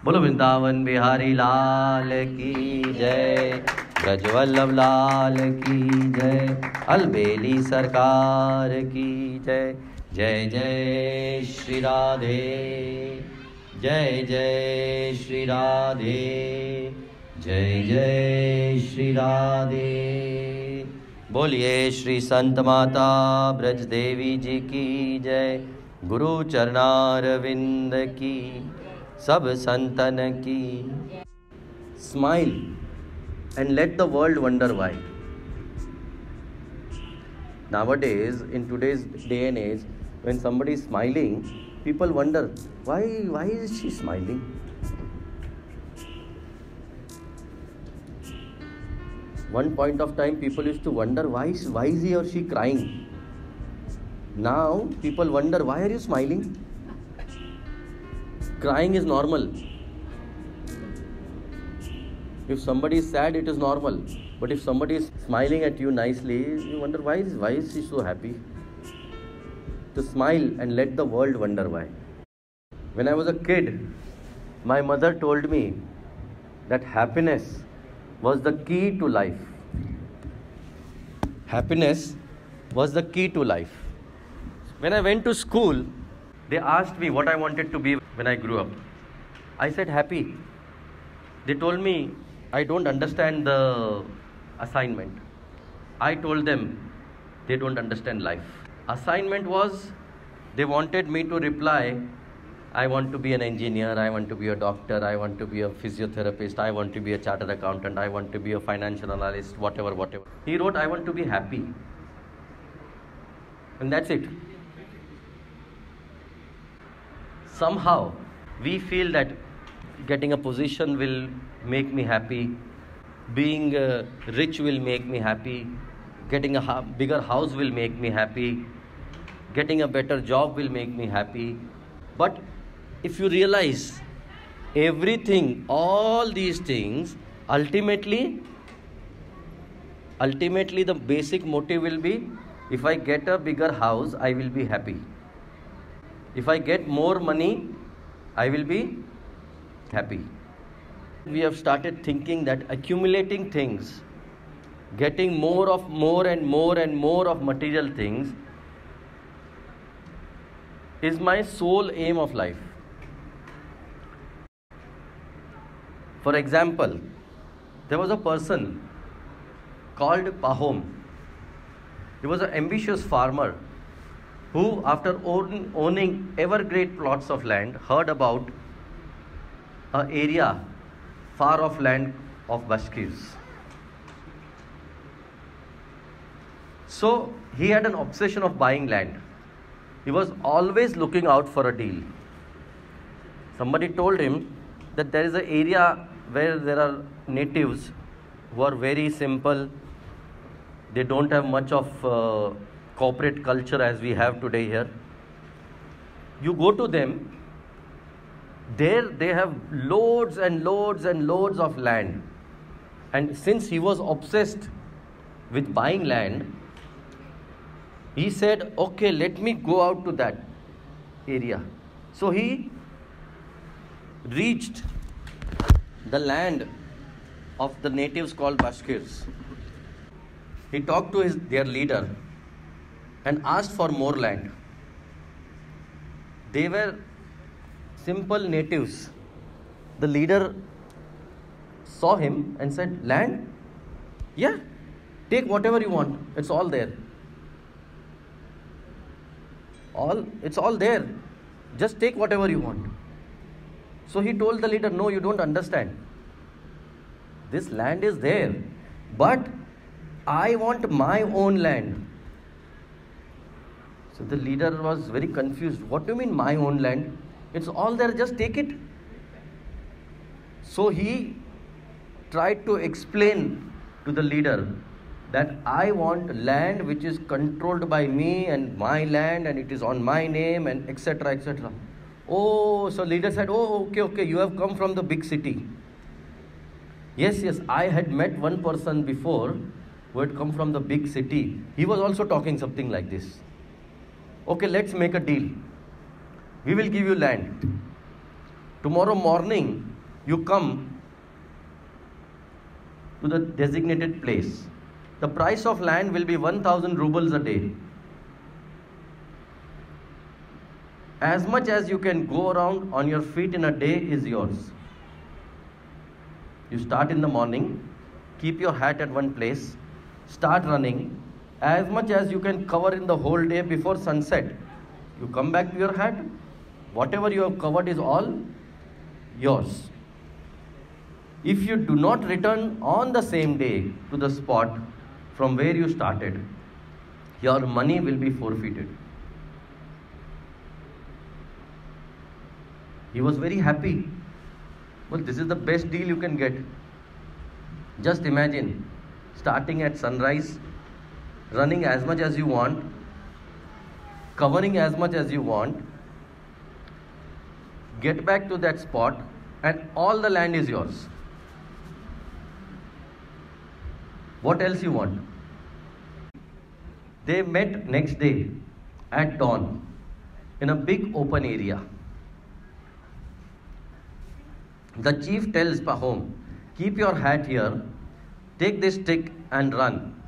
बोलो वृंदावन बिहारी लाल की जय, ब्रजवल्लभ लाल की जय, अलबेली सरकार की जय। जय जय श्री राधे, जय जय श्री राधे, जय जय श्री राधे। बोलिए श्री संत माता ब्रजदेवी जी की जय, गुरु चरणारविंद की, सब संतन की। Smile and let the world wonder why. Nowadays, in today's day and age, when somebody is smiling, people wonder, why is she smiling? One point of time, people used to wonder, why is he or she crying? Now, people wonder, why are you smiling? Crying is normal. If somebody is sad, it is normal. But if somebody is smiling at you nicely, you wonder, why is she so happy? To smile and let the world wonder why. When I was a kid, my mother told me that happiness was the key to life. Happiness was the key to life. When I went to school, they asked me what I wanted to be when I grew up. I said happy. They told me I don't understand the assignment. I told them they don't understand life. Assignment was, they wanted me to reply, I want to be an engineer, I want to be a doctor, I want to be a physiotherapist, I want to be a chartered accountant, I want to be a financial analyst, whatever. He wrote, I want to be happy. And that's it. Somehow, we feel that getting a position will make me happy, being rich will make me happy, getting a bigger house will make me happy, getting a better job will make me happy. But if you realize everything, all these things, ultimately the basic motive will be, if I get a bigger house, I will be happy. If I get more money, I will be happy. We have started thinking that accumulating things, getting more and more of material things is my sole aim of life. For example, there was a person called Pahom. He was an ambitious farmer who, after owning ever great plots of land, heard about an area far off land of Bashkirs. So he had an obsession of buying land. He was always looking out for a deal. Somebody told him that there is an area where there are natives who are very simple. They don't have much of corporate culture as we have today here. You go to them, there they have loads and loads of land. And since he was obsessed with buying land, he said, okay, let me go out to that area. So he reached the land of the natives called Bashkirs. He talked to their leader and asked for more land. They were simple natives. The leader saw him and said, land? Yeah, take whatever you want. It's all there. It's all there. Just take whatever you want. So he told the leader, no, you don't understand. This land is there, but I want my own land. So the leader was very confused. What do you mean my own land? It's all there, just take it. So he tried to explain to the leader that I want land which is controlled by me and my land and it is on my name and etc. etc. Oh, so leader said, oh, okay, you have come from the big city. Yes, I had met one person before who had come from the big city. He was also talking something like this. Okay, let's make a deal. We will give you land. Tomorrow morning, you come to the designated place. The price of land will be 1000 rubles a day. As much as you can go around on your feet in a day is yours. You start in the morning, keep your hat at one place, start running. As much as you can cover in the whole day before sunset, you come back to your hat. Whatever you have covered is all yours. If you do not return on the same day to the spot from where you started, your money will be forfeited. He was very happy. Well, this is the best deal you can get. Just imagine, starting at sunrise, running as much as you want, covering as much as you want, get back to that spot, and all the land is yours. What else you want? They met next day at dawn in a big open area. The chief tells Pahom, keep your hat here, take this stick and run.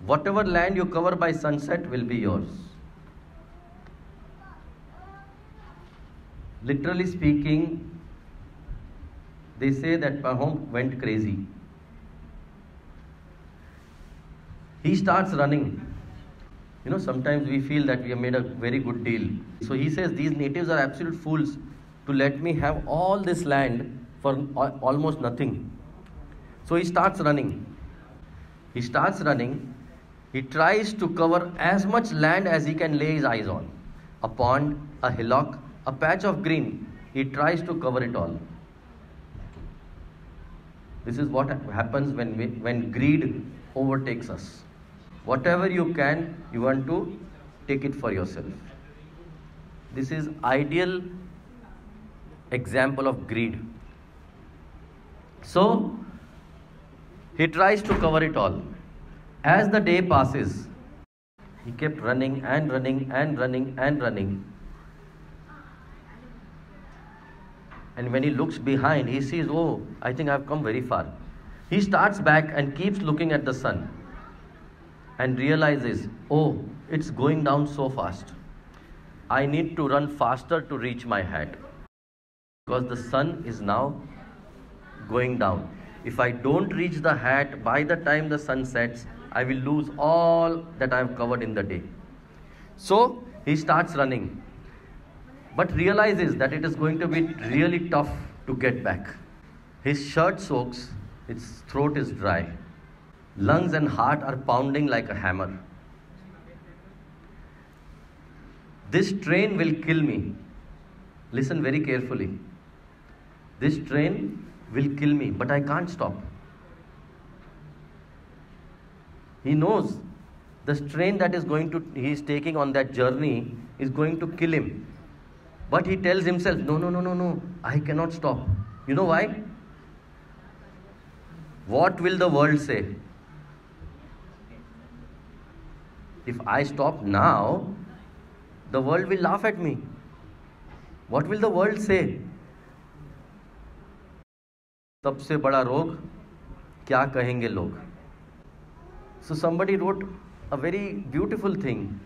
Whatever land you cover by sunset will be yours. Literally speaking, they say that Pahom went crazy. He starts running. You know, sometimes we feel that we have made a very good deal. So he says, these natives are absolute fools to let me have all this land for almost nothing. So he starts running. He starts running. He tries to cover as much land as he can lay his eyes on. A pond, a hillock, a patch of green. He tries to cover it all. This is what happens when greed overtakes us. Whatever you can, you want to take it for yourself. This is ideal example of greed. So, he tries to cover it all. As the day passes, he kept running and running and running and running. And when he looks behind, he sees, oh, I think I've come very far. He starts back and keeps looking at the sun and realizes, oh, it's going down so fast. I need to run faster to reach my hat because the sun is now going down. If I don't reach the hat by the time the sun sets, I will lose all that I have covered in the day. So he starts running, but realizes that it is going to be really tough to get back. His shirt soaks, his throat is dry. Lungs and heart are pounding like a hammer. This train will kill me. Listen very carefully. This train will kill me, but I can't stop. He knows the strain that he is taking on that journey is going to kill him. But he tells himself, no, I cannot stop. You know why? What will the world say? If I stop now, the world will laugh at me. What will the world say? सबसे बड़ा रोग क्या कहेंगे लोग? So somebody wrote a very beautiful thing.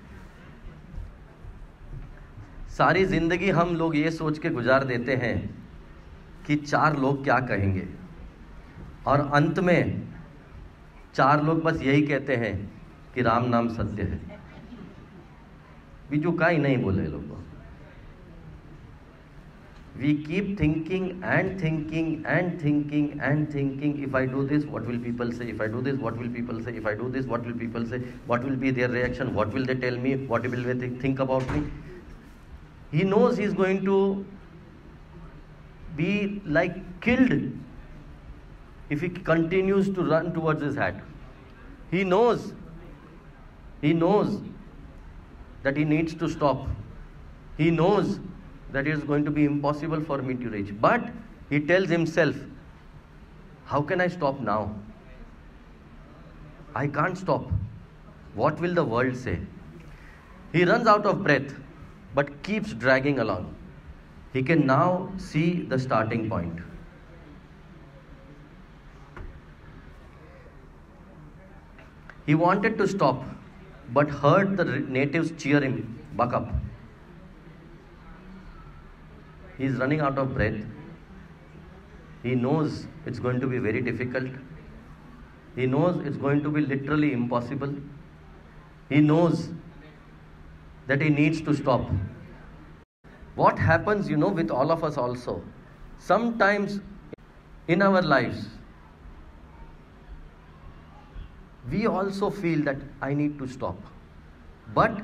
सारी जिंदगी हम लोग ये सोच के गुजार देते हैं कि 4 लोग क्या कहेंगे, और अंत में 4 लोग बस यही कहते हैं कि राम नाम सत्य है. बीजू का ही नहीं बोले लोग. We keep thinking and thinking and thinking and thinking. If I do this, what will people say? If I do this, what will people say? If I do this, what will people say? What will be their reaction? What will they tell me? What will they think about me? He knows he is going to be like killed if he continues to run towards his hat. He knows that he needs to stop. He knows that it is going to be impossible for me to reach. But he tells himself, how can I stop now? I can't stop. What will the world say? He runs out of breath, but keeps dragging along. He can now see the starting point. He wanted to stop, but heard the natives cheer him, "Buck up." He is running out of breath. He knows it's going to be very difficult. He knows it's going to be literally impossible. He knows that he needs to stop. What happens, with all of us also? Sometimes in our lives, we also feel that I need to stop. But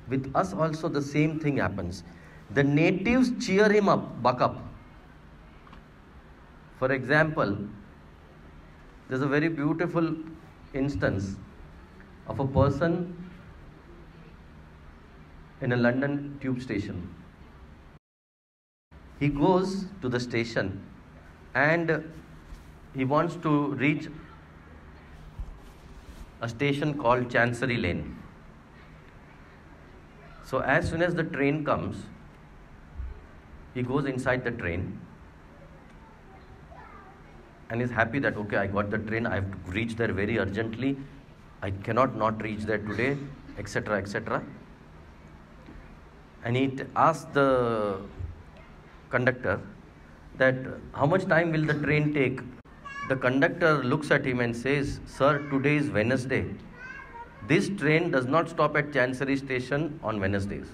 with us also the same thing happens. The natives cheer him up, "Buck up." For example, there's a very beautiful instance of a person in a London tube station. He goes to the station and he wants to reach a station called Chancery Lane. So as soon as the train comes, he goes inside the train and is happy that, okay, I got the train, I have to reach there very urgently, I cannot not reach there today, etc., etc. And he asks the conductor that how much time will the train take? The conductor looks at him and says, "Sir, today is Wednesday. This train does not stop at Chancery station on Wednesdays."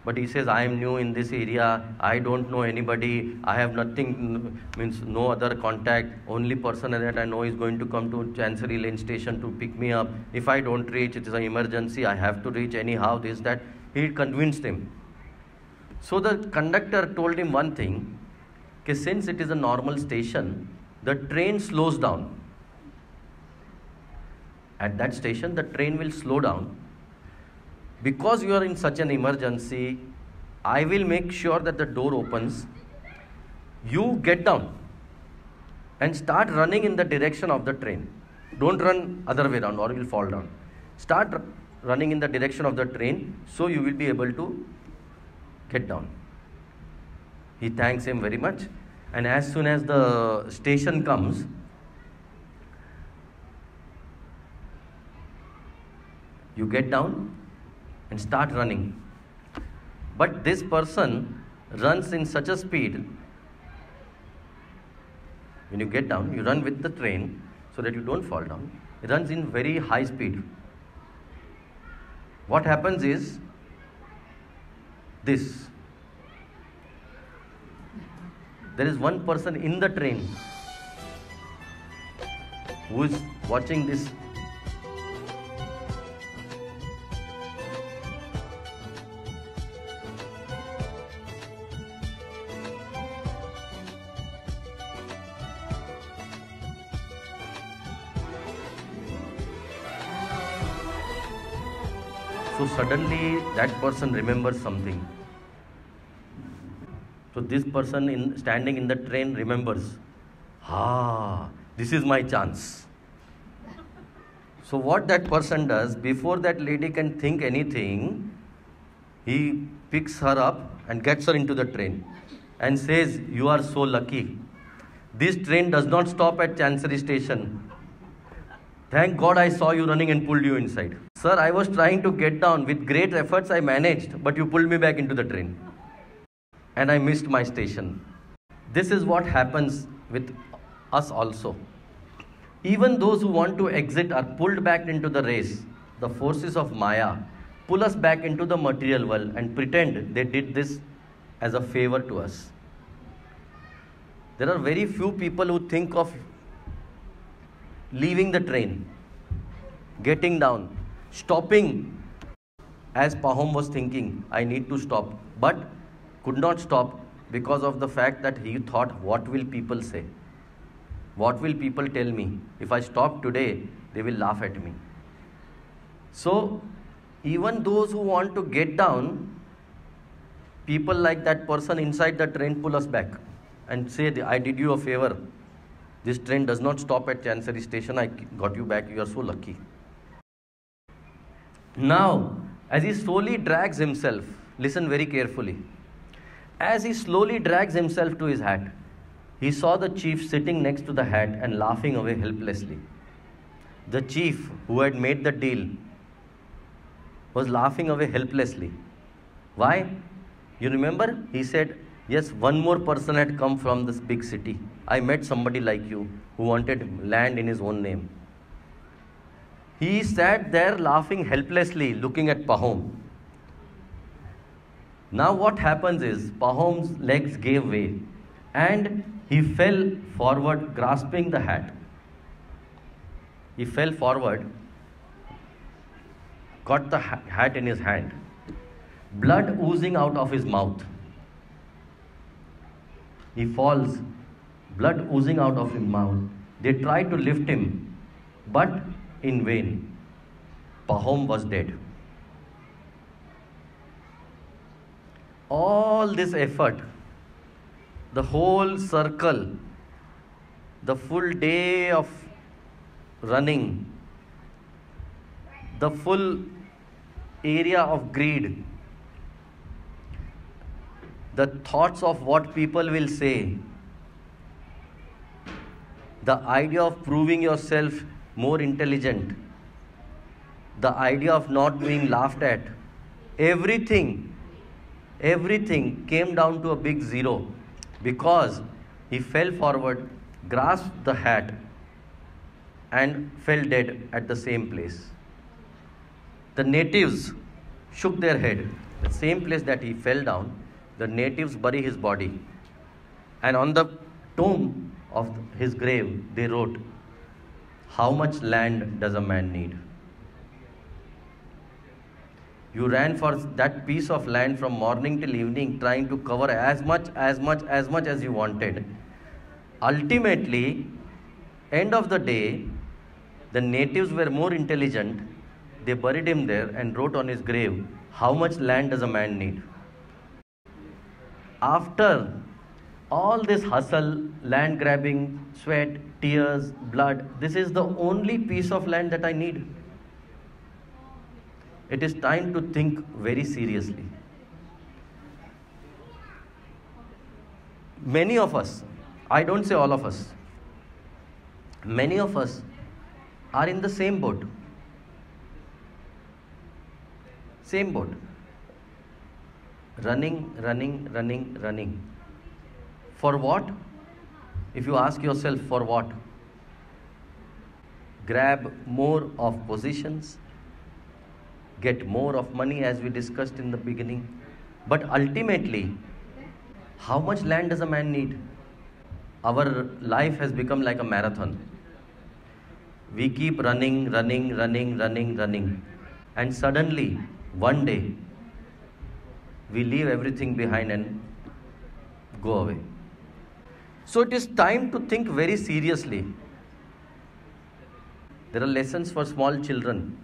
But he says, "I am new in this area, I don't know anybody, I have nothing, means no other contact, only person that I know is going to come to Chancery Lane station to pick me up. If I don't reach, it is an emergency, I have to reach anyhow, this, that." He convinced him. So the conductor told him one thing, since it is a normal station, the train slows down. At that station, the train will slow down. Because you are in such an emergency, I will make sure that the door opens. You get down and start running in the direction of the train. Don't run other way around or you will fall down. Start running in the direction of the train so you will be able to get down. He thanks him very much. And as soon as the station comes, you get down and start running. But this person runs in such a speed. When you get down, you run with the train so that you don't fall down. It runs in very high speed. What happens is this. There is one person in the train who is watching this. So suddenly that person remembers something. So this person standing in the train remembers, this is my chance. So what that person does, before that lady can think anything, he picks her up and gets her into the train and says, "You are so lucky. This train does not stop at Chancery station. Thank God I saw you running and pulled you inside. Sir, I was trying to get down. With great efforts I managed, but you pulled me back into the train. And I missed my station." This is what happens with us also. Even those who want to exit are pulled back into the race. The forces of Maya pull us back into the material world and pretend they did this as a favor to us. There are very few people who think of leaving the train, getting down, stopping, as Pahom was thinking, I need to stop, but could not stop because of the fact that he thought, what will people say? What will people tell me? If I stop today, they will laugh at me. So, even those who want to get down, people like that person inside the train pull us back and say, I did you a favor. This train does not stop at Chancery station. I got you back. You are so lucky. Now, As he slowly drags himself, listen very carefully. As he slowly drags himself to his hat, he saw the chief sitting next to the hat and laughing away helplessly. The chief who had made the deal was laughing away helplessly. Why? You remember? He said, yes, one more person had come from this big city. I met somebody like you who wanted land in his own name. He sat there laughing helplessly, looking at Pahom. Now what happens is, Pahom's legs gave way and he fell forward, grasping the hat. He fell forward, got the hat in his hand, blood oozing out of his mouth. He falls, blood oozing out of his mouth. They tried to lift him, but in vain. Pahom was dead. All this effort, the whole circle, the full day of running, the full area of greed, the thoughts of what people will say, the idea of proving yourself more intelligent, the idea of not being laughed at, everything came down to a big zero because he fell forward, grasped the hat and fell dead at the same place. The natives shook their head. The same place that he fell down, the natives bury his body. And on the tomb of his grave, they wrote, how much land does a man need? You ran for that piece of land from morning till evening, trying to cover as much as you wanted. Ultimately, end of the day, the natives were more intelligent. They buried him there and wrote on his grave, how much land does a man need? After all this hustle, land grabbing, sweat, tears, blood, this is the only piece of land that I need. It is time to think very seriously. Many of us, I don't say all of us, many of us are in the same boat. Same boat. Running. For what? If you ask yourself, for what? Grab more of positions, get more of money, as we discussed in the beginning. But ultimately, how much land does a man need? Our life has become like a marathon. We keep running. And suddenly, one day, we leave everything behind and go away. So it is time to think very seriously. There are lessons for small children.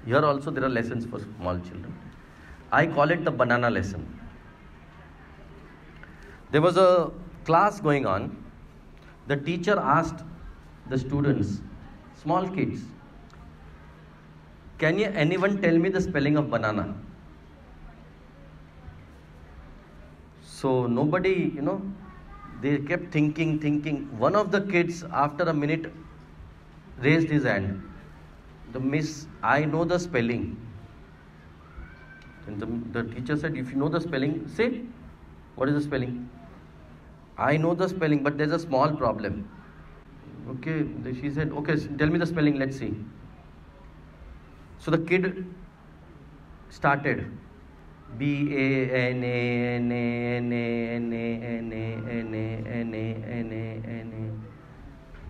Here also there are lessons for small children. I call it the banana lesson. There was a class going on. The teacher asked the students, small kids, can anyone tell me the spelling of banana? So nobody, they kept thinking. One of the kids, after a minute, raised his hand. The miss, I know the spelling. And the teacher said, if you know the spelling, say, what is the spelling? I know the spelling, but there's a small problem. Okay, she said, okay, tell me the spelling, let's see. So the kid started. B-A-N-A-N-A-N-A-N-A-N-A-N-A-N-A.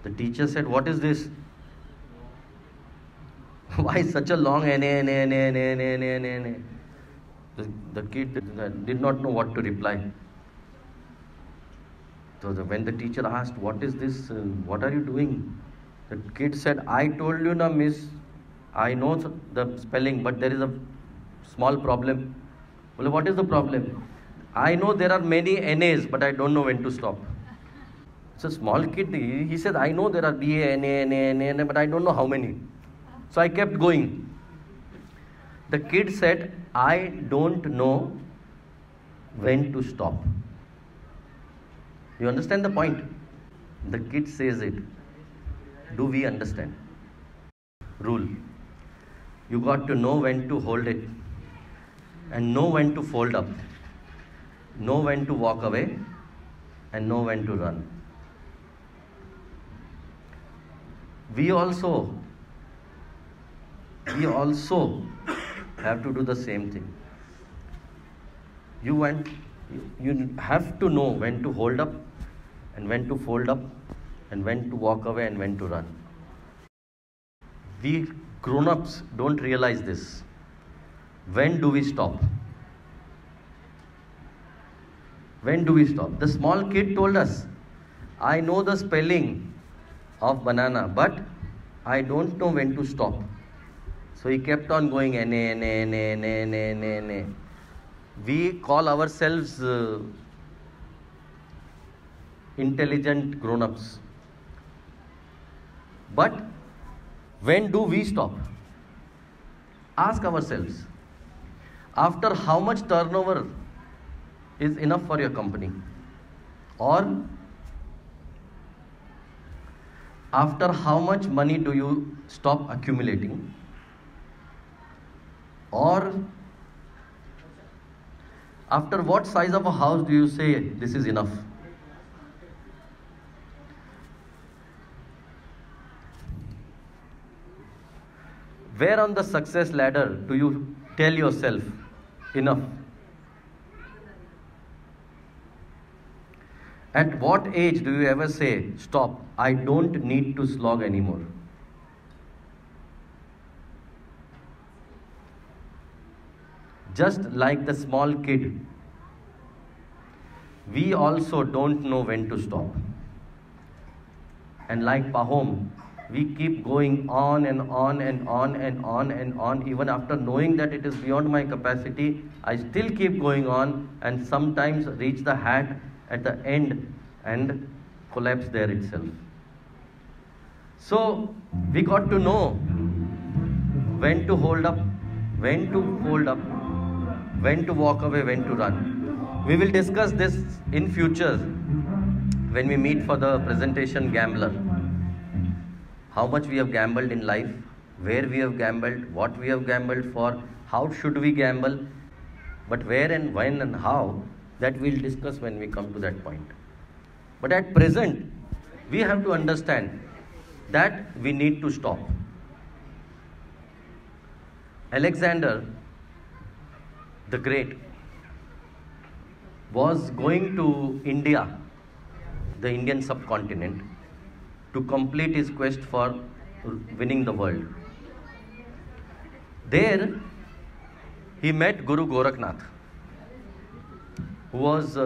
The teacher said, what is this? Why such a long N-A-N-A-N-A-N-A-N-A? The kid did not know what to reply. So when the teacher asked, what is this? What are you doing? The kid said, I told you na, miss, I know the spelling, but there is a small problem. Well, what is the problem? I know there are many NAs, but I don't know when to stop. It's a small kid. He said, I know there are B-A-N-A-N-A-N-A, but I don't know how many. So I kept going. The kid said, I don't know when to stop. You understand the point? The kid says it. Do we understand? Rule. You got to know when to hold it and know when to fold up, know when to walk away and know when to run. We also have to do the same thing. You have to know when to hold up and when to fold up and when to walk away and when to run. We grown-ups don't realize this. When do we stop? When do we stop? The small kid told us, I know the spelling of banana, but I don't know when to stop. So he kept on going, N. We call ourselves intelligent grown-ups. But when do we stop? Ask ourselves, after how much turnover is enough for your company? Or after how much money do you stop accumulating? Or after what size of a house do you say this is enough? Where on the success ladder do you tell yourself enough? At what age do you ever say, stop, I don't need to slog anymore? Just like the small kid, we also don't know when to stop. And like Pahom, we keep going on and on and on and on and on. Even after knowing that it is beyond my capacity, I still keep going on and sometimes reach the hat at the end and collapse there itself. So we got to know when to hold up, when to hold up, when to walk away, when to run. We will discuss this in future when we meet for the presentation Gambler. How much we have gambled in life, where we have gambled, what we have gambled for, how should we gamble, but where and when and how, that we'll discuss when we come to that point. But at present, we have to understand that we need to stop. Alexander the Great was going to India, the Indian subcontinent, to complete his quest for winning the world. There, he met Guru Gorakhnath, who was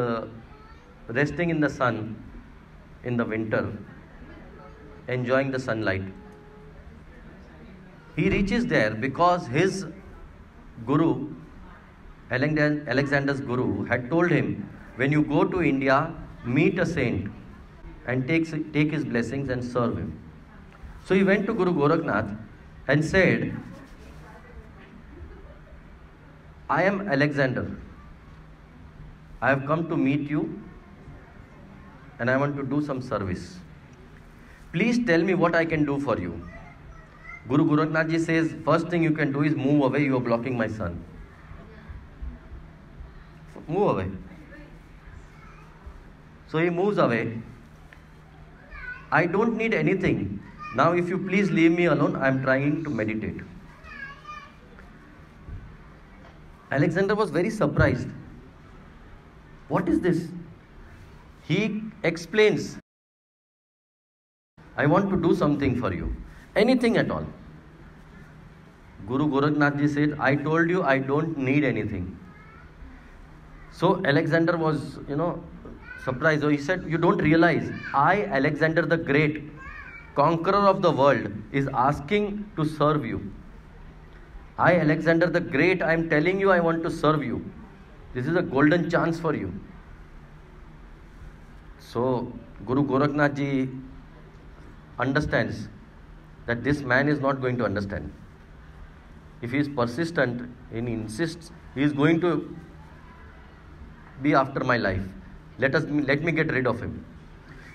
resting in the sun in the winter, enjoying the sunlight. He reaches there because his guru, Alexander's guru, had told him, when you go to India, meet a saint and take his blessings and serve him. So he went to Guru Gorakhnath and said, I am Alexander. I have come to meet you and I want to do some service. Please tell me what I can do for you. Guru Gorakhnathji says, first thing you can do is move away, you are blocking my sun. Move away. So he moves away. I don't need anything. Now if you please leave me alone, I am trying to meditate. Alexander was very surprised. What is this? He explains, I want to do something for you. Anything at all. Guru Gorakhnathji said, I told you I don't need anything. So Alexander was, surprised. So he said, you don't realize, I, Alexander the Great, conqueror of the world, is asking to serve you. I, Alexander the Great, I am telling you I want to serve you. This is a golden chance for you. So Guru Gorakhnathji understands that this man is not going to understand. if he is persistent and insists, he is going to be after my life. Let me get rid of him.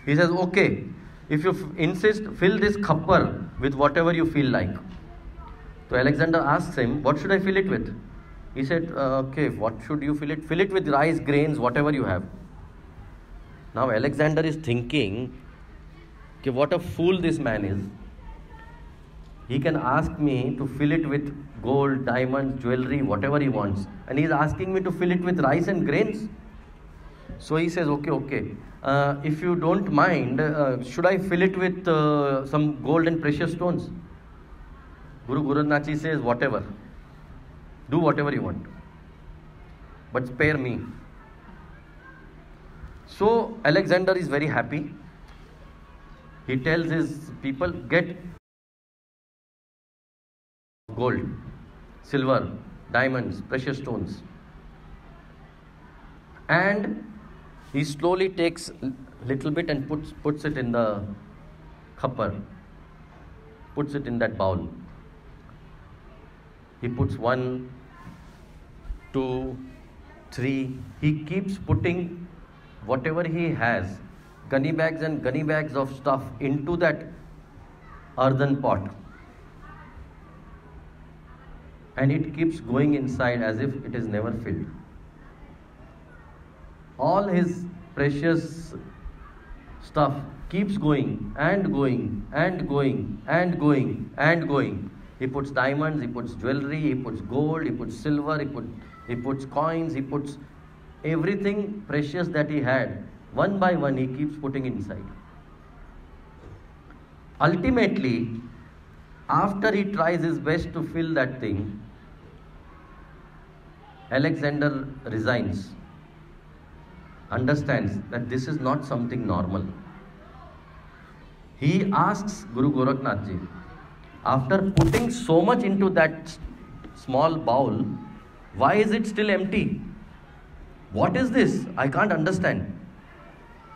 He says, okay, if you insist, fill this khappar with whatever you feel like. So Alexander asks him, what should I fill it with? He said, okay, what should you fill it? Fill it with rice, grains, whatever you have. Now Alexander is thinking, okay, what a fool this man is. He can ask me to fill it with gold, diamonds, jewelry, whatever he wants. And he is asking me to fill it with rice and grains. So he says, okay. If you don't mind, should I fill it with some gold and precious stones? Guru Goraknathji says, whatever. Do whatever you want. But spare me. So Alexander is very happy. He tells his people, get gold, silver, diamonds, precious stones. And he slowly takes little bit and puts it in the khappar, puts it in that bowl. He puts 1, 2, 3. He keeps putting whatever he has, gunny bags and gunny bags of stuff, into that earthen pot. And it keeps going inside as if it is never filled. All his precious stuff keeps going and going and going and going and going. He puts diamonds, he puts jewelry, he puts gold, he puts silver, he puts coins, he puts everything precious that he had. One by one he keeps putting inside. Ultimately, after he tries his best to fill that thing, Alexander resigns, understands that this is not something normal. He asks Guru Goraknathji, after putting so much into that small bowl, why is it still empty? What is this? I can't understand.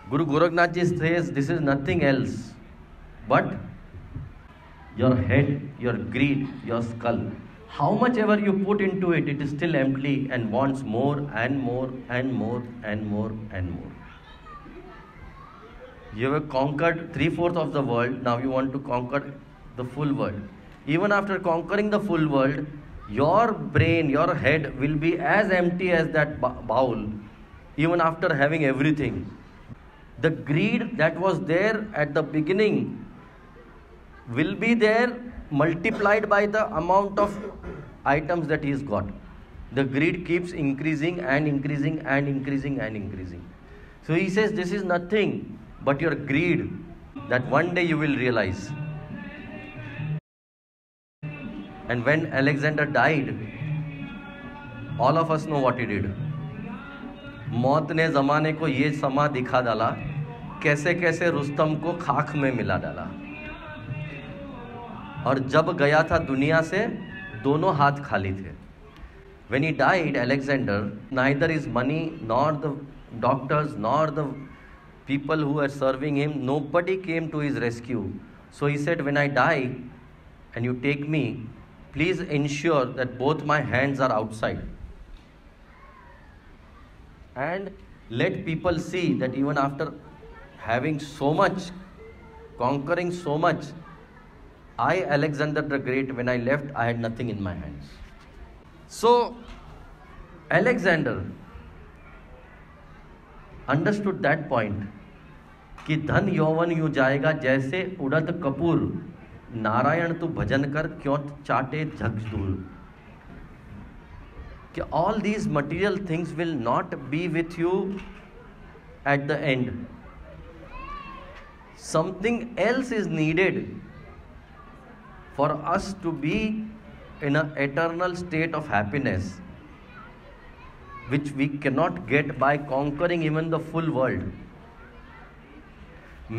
Guru Goraknathji says, this is nothing else but your head, your greed, your skull. How much ever you put into it, it is still empty and wants more and more and more and more and more. You have conquered 3/4 of the world, now you want to conquer the full world. Even after conquering the full world, your brain, your head will be as empty as that bowl, even after having everything. The greed that was there at the beginning will be there multiplied by the amount of items that he's got. The greed keeps increasing and increasing and increasing and increasing. So he says, this is nothing but your greed that one day you will realize. And when Alexander died, all of us know what he did. मौत ने ज़माने को ये समा दिखा डाला, कैसे कैसे रुस्तम को खाक में मिला डाला. और जब गया था दुनिया से, दोनों हाथ खाली थे. When he died, Alexander, neither his money, nor the doctors, nor the people who were serving him, nobody came to his rescue. So he said, when I die and you take me, please ensure that both my hands are outside. And let people see that even after having so much, conquering so much, I, Alexander the Great, when I left, I had nothing in my hands. So, Alexander understood that point, कि धन यौवन यूं जाएगा जैसे उड़द कपूर, नारायण तू भजन कर क्यों चाटे झग दूर. कि all these material things will not be with you at the end. Something else is needed for us to be in an eternal state of happiness, which we cannot get by conquering even the full world.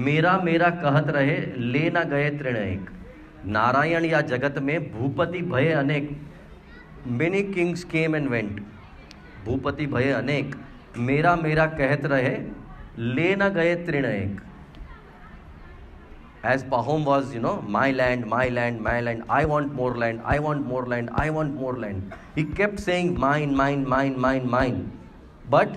मेरा मेरा कहत रहे ले ना गए तृण एक. नारायण या जगत में भूपति भये अनेक. Many kings came and went. Bhupathi भये अनेक. मेरा मेरा कहत रहे ले ना गए तृण एक. As Pahom was, my land, my land, my land, I want more land, I want more land, I want more land. He kept saying mine, mine, mine, mine, mine. But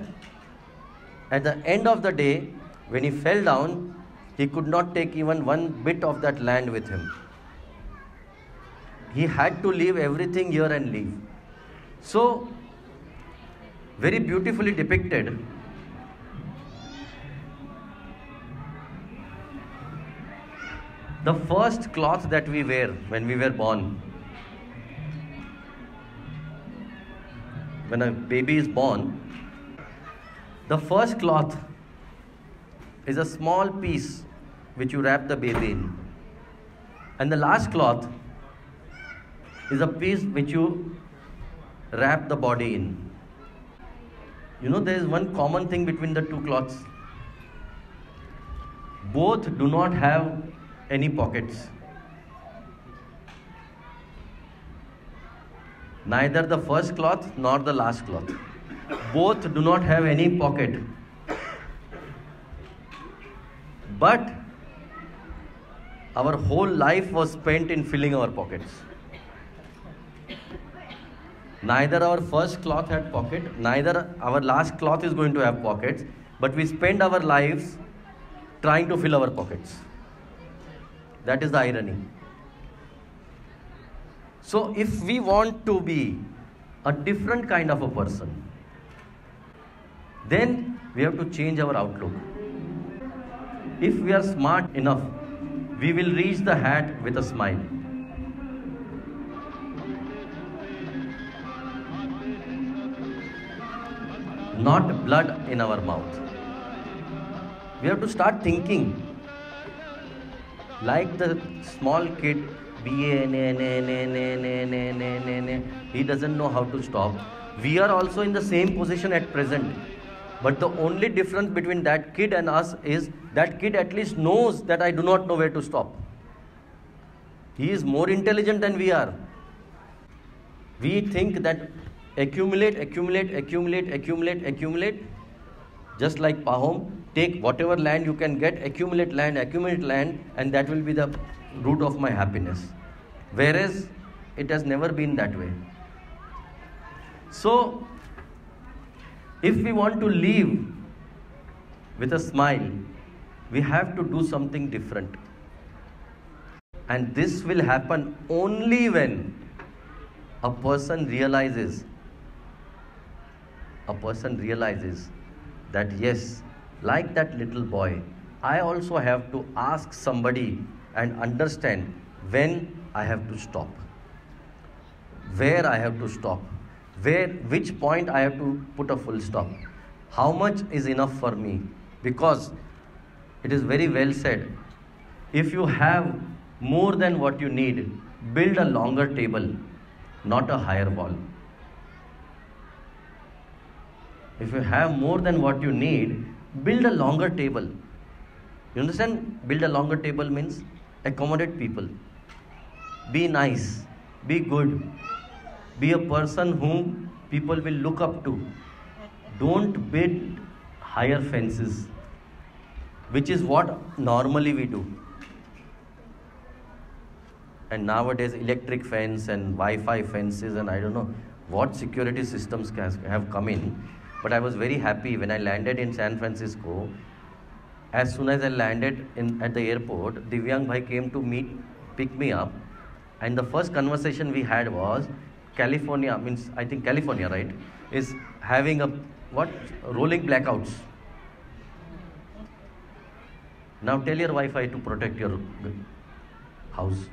at the end of the day, when he fell down, he could not take even one bit of that land with him. He had to leave everything here and leave. So, very beautifully depicted. The first cloth that we wear when we were born, when a baby is born, the first cloth is a small piece which you wrap the baby in. And the last cloth is a piece which you wrap the body in. There is one common thing between the two cloths. Both do not have any pockets. Neither the first cloth nor the last cloth. Both do not have any pocket. But our whole life was spent in filling our pockets. Neither our first cloth had pocket, neither our last cloth is going to have pockets, but we spend our lives trying to fill our pockets. That is the irony. So if we want to be a different kind of a person, then we have to change our outlook. If we are smart enough, we will reach the hat with a smile. Not blood in our mouth. We have to start thinking like the small kid, he doesn't know how to stop. We are also in the same position at present. But the only difference between that kid and us is that kid at least knows that I do not know where to stop. He is more intelligent than we are. We think that accumulate, just like Pahom, take whatever land you can get, accumulate land, and that will be the root of my happiness. Whereas it has never been that way. So, if we want to live with a smile, we have to do something different. And this will happen only when a person realizes that yes, like that little boy, I also have to ask somebody and understand when I have to stop, where I have to stop, which point I have to put a full stop, how much is enough for me. Because it is very well said, if you have more than what you need, build a longer table, not a higher wall. If you have more than what you need, build a longer table. You understand? Build a longer table means accommodate people. Be nice, be good, be a person whom people will look up to. Don't build higher fences, which is what normally we do. And nowadays electric fence and Wi-Fi fences and I don't know what security systems have come in. But I was very happy when I landed in San Francisco. As soon as I landed at the airport, Divyang Bhai came to pick me up. And the first conversation we had was, California, right, is having rolling blackouts. Now tell your Wi-Fi to protect your house.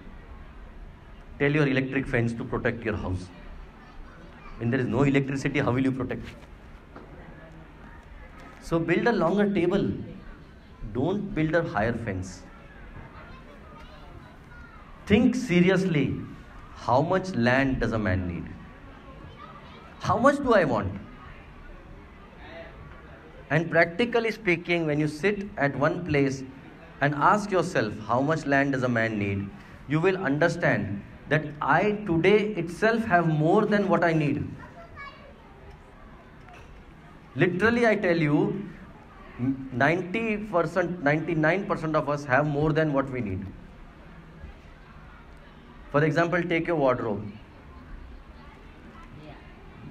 Tell your electric fence to protect your house. When there is no electricity, how will you protect? So build a longer table. Don't build a higher fence. Think seriously. How much land does a man need? How much do I want? And practically speaking, when you sit at one place and ask yourself how much land does a man need, you will understand that I today itself have more than what I need. Literally, I tell you, 90%, 99% of us have more than what we need. For example, take your wardrobe.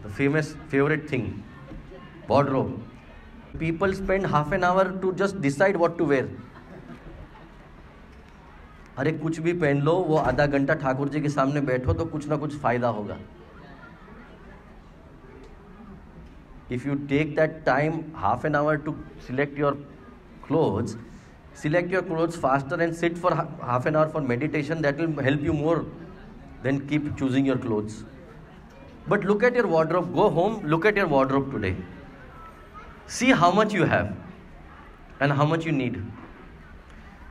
The famous favorite thing, wardrobe. People spend half an hour to just decide what to wear. अरे कुछ भी पहन लो, वो आधा घंटा ठाकुर जी के सामने बैठो तो कुछ ना कुछ फायदा होगा. If you take that time, half an hour to select your clothes faster and sit for half an hour for meditation. That will help you more than keep choosing your clothes. But look at your wardrobe. Go home, look at your wardrobe today. See how much you have and how much you need.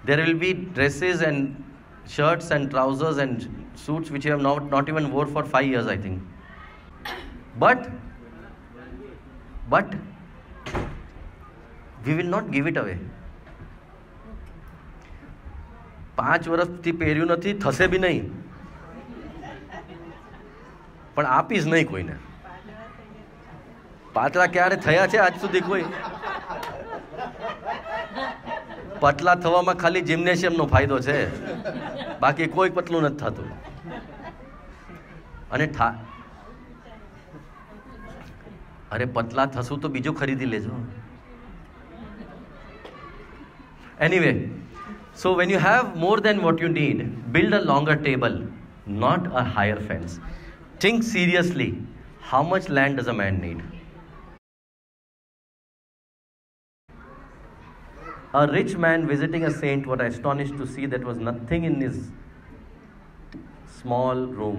There will be dresses and shirts and trousers and suits which you have not even worn for 5 years, I think. But we will not give it away. 5 વર્ષથી પહેર્યું નથી, થશે બી નહીં, પણ આપીશ નહીં કોઈને. પાતળા ક્યારે થયા છે આજ સુધી કોઈ? પતલા થવામાં ખાલી જિમ્નેશિયમનો ફાયદો છે, બાકી કોઈ પતલું નથી થતું. અને અરે પતલા થશું તો બીજો ખરીદી લેજો. Anyway, so when you have more than what you need, build a longer table, not a higher fence. Think seriously, how much land does a man need? A rich man visiting a saint was astonished to see that was nothing in his small room.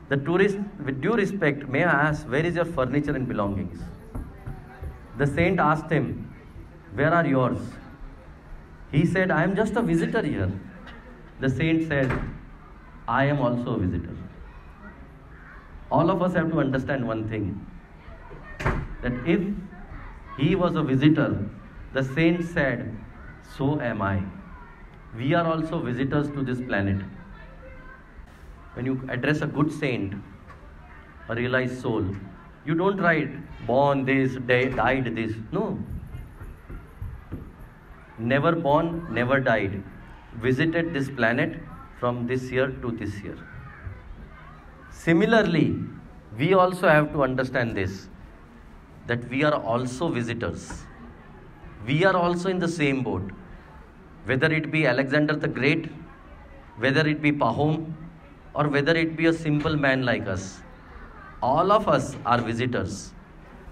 The tourist, with due respect, may I ask, where is your furniture and belongings? The saint asked him, where are yours? He said, I am just a visitor here. The saint said, I am also a visitor. All of us have to understand one thing, that if he was a visitor, the saint said, so am I. We are also visitors to this planet. When you address a good saint, a realized soul, you don't write, born this, died this. No. Never born, never died. Visited this planet from this year to this year. Similarly, we also have to understand this, that we are also visitors. We are also in the same boat. Whether it be Alexander the Great, whether it be Pahom, or whether it be a simple man like us, all of us are visitors.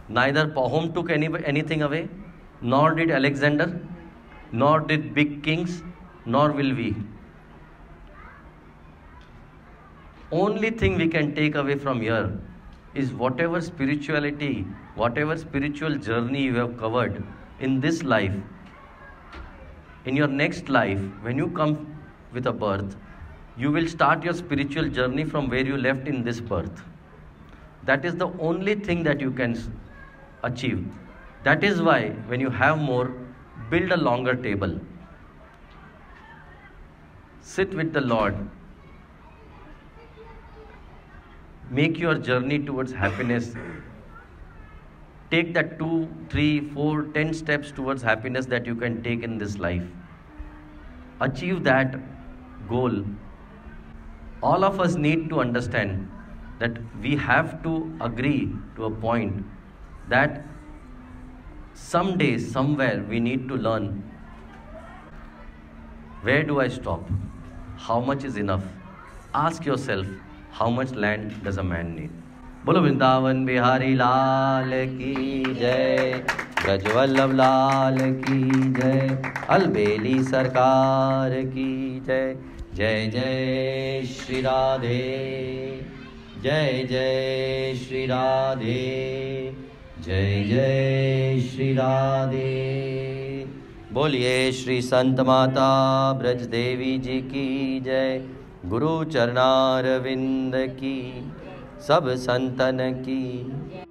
Neither Pahom took anything away, nor did Alexander, nor did big kings, nor will we. Only thing we can take away from here is whatever spirituality, whatever spiritual journey you have covered in this life, in your next life, when you come with a birth, you will start your spiritual journey from where you left in this birth. That is the only thing that you can achieve. That is why when you have more, build a longer table. Sit with the Lord. Make your journey towards happiness. Take that 2, 3, 4, 10 steps towards happiness that you can take in this life. Achieve that goal. All of us need to understand that we have to agree to a point that someday, somewhere, we need to learn, where do I stop? How much is enough? Ask yourself, how much land does a man need? बोलो वृंदावन बिहारी लाल की जय, ब्रजवल्लभ लाल की जय, अलबेली सरकार की जय. जय जय श्री राधे, जय जय श्री राधे, जय जय श्री राधे. बोलिए श्री संत माता ब्रजदेवी जी की जय. गुरु चरणारविंद की, सब संतन की.